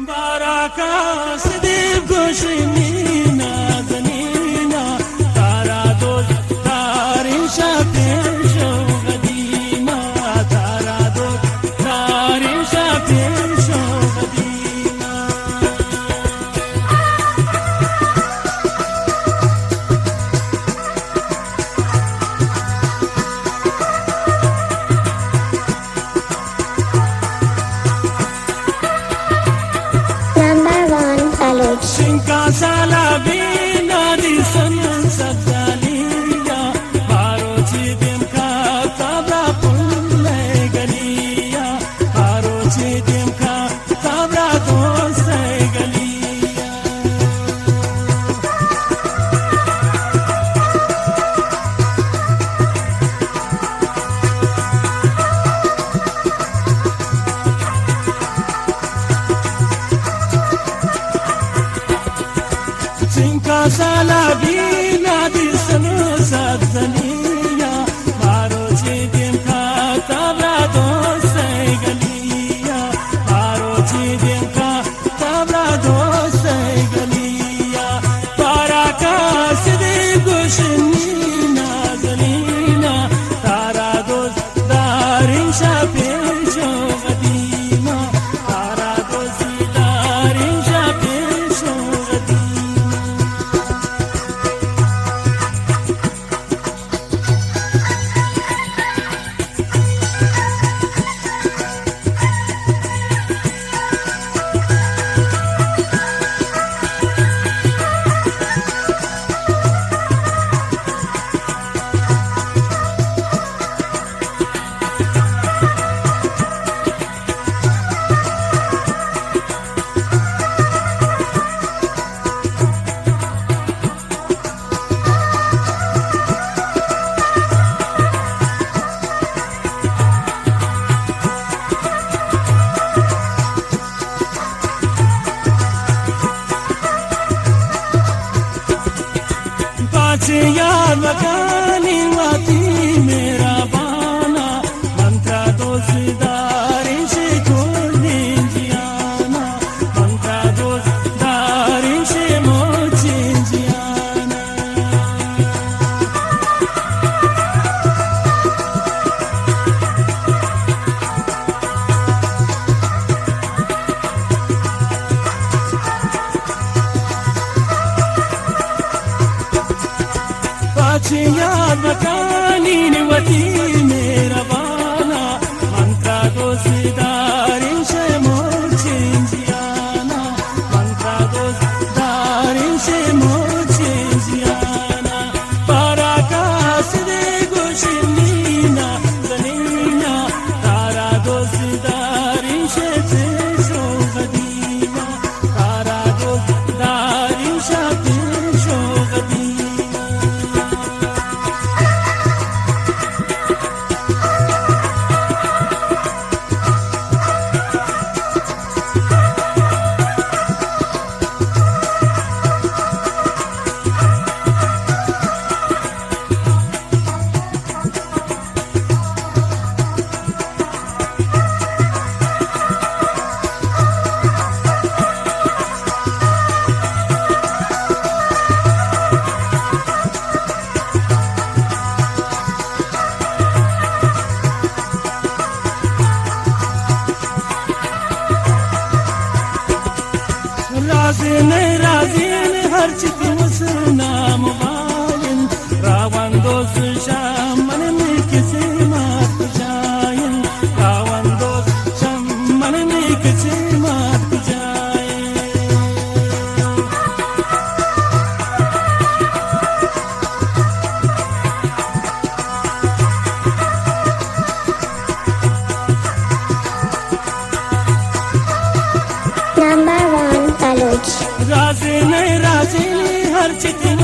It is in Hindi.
बाराका सदीप गोशनीना जनीना तारा दोस्त तारिशा पेशो गदीमा तारा दोस्त Tarisha पेशो Gadima Shinka salabina di sanan sabdaliya baro chidim ka tabra pulle galiya baro chidim ka tabra doste galiya Shinka salabina di sanu sadzaniya baro chidim ka tabra doste galiya baro chidim ka tabra doste galiya baraka sidib gushnina zalina tara dost darin shapesho gadima tara dost darin shapesho gadima यार मकानी वाती मेरा बाना मंत्रा दोस्तारी से छोड़ने जियाना मंत्रा दोस्तारी से मोचे जियाना यार मकानी निवती मेरा बाना मंत्रा दोस्तारी से मोचे जियाना मंत्रा दोस्तारी से मोचे जियाना बाराका सिदे गोशनीना जनीना तारा दोस्तारी से पेशो गदीमा तारा दोस्तारी से पेशो गदीमा राजीन हर चिति मुसनाम वायन रावण दोस्त शामन में किसे मात जायन रावण दोस्त शामन में किसे मात जायन राजीन हर चिति